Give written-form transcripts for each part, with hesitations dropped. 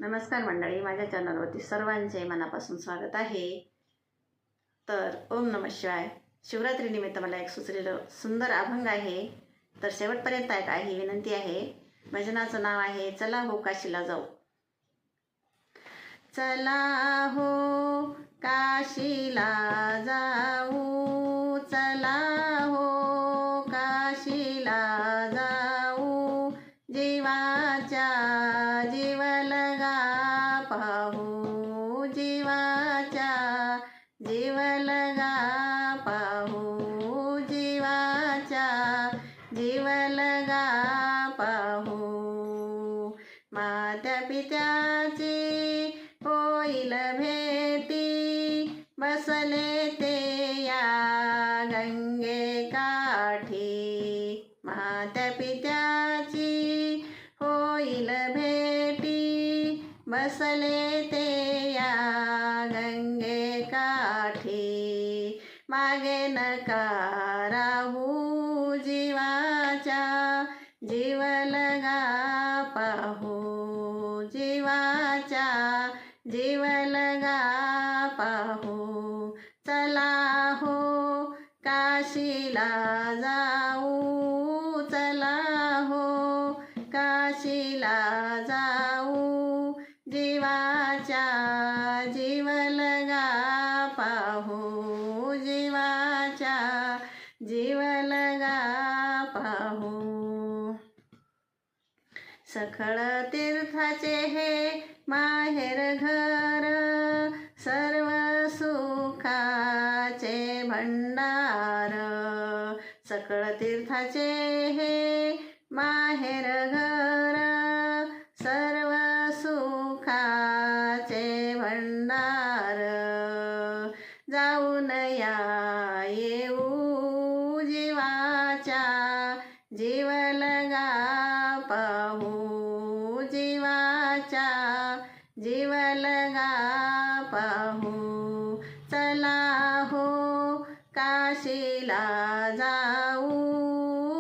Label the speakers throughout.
Speaker 1: नमस्कार मंडळी, माझ्या चॅनलवरती सर्वांचे मनापासून स्वागत आहे. तर ओम नमः शिवाय. शिवरात्रीनिमित्त मला एक सुचलेलं सुंदर अभंग आहे, तर शेवटपर्यंत ऐका ही विनंती आहे. भजनाचं नाव आहे चला हो काशीला जाऊ. चला हो काशीला जाऊ, चला हो काशीला जाऊ, जीवाच्या जीवलगा पाहू, जीवाच्या जीवलगा पाहू, जीवाच्या जीवलगा पाहू. मात्या पित्याची होईल भेटी, बसले ते या गंगे काठी. मात्या पित्याची होईल भेटी, बसले ते या गंगे काठी. मागे नका राहू, जीवाच्या जीवलगा पाहू, जीवाच्या जीवलगा पाहू. चला हो काशीला जाऊ, चला हो काशीला जाऊ, जीवाच्या जीवलगा पाहू, जीवाच्या जीवलगा पाहू. सखळ तीर्थाचे हे माहेर घर, सर्व सुखाचे भंडार. सकळ तीर्थाचे हे माहेर घर, सर्व सुखाचे भंडार. जाऊन या येऊ, जीवाच्या जीवलगा पाहू, जीवाच्या जीवलगा पाहू. चला हो काशीला जाऊ,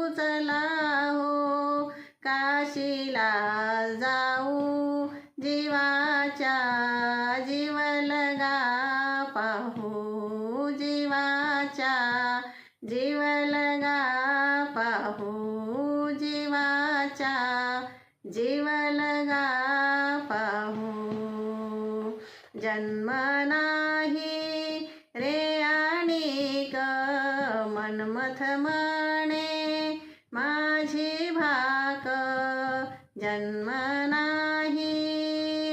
Speaker 1: चला हो काशीला जाऊ, जीवाच्या जीवलगा पाहू, जीवाच्या जीवलगा पाहू, जीवाच्या जीवलगा पाहू. जन्म नाही रे आणिक मनमथ म्हणे माझी भाक. जन्म नाही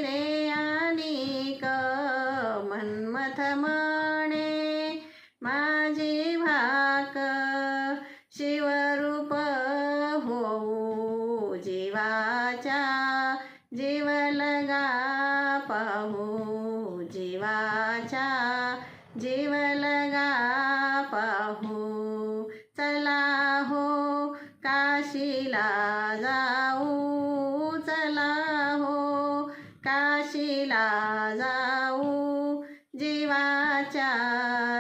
Speaker 1: रे आणिक मनमथ म्हणे माझी भाक. शिवरूप होऊ, जीवाच्या जीवलगा पाहू, जीवाच्या जीवलगा पाहू. चला हो काशीला जाऊ, चला हो काशीला जाऊ, जीवाच्या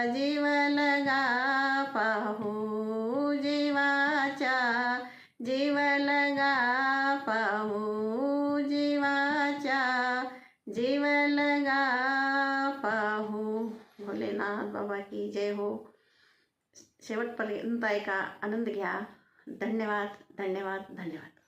Speaker 1: जीवलगा पाहू, जीवाच्या जीवलगा पाहू, जीवाच्या जीवलगा पाहू. भोलेनाथ बाबा की जय हो. शेवटपर्यंत ऐका, आनंद घ्या. धन्यवाद, धन्यवाद, धन्यवाद.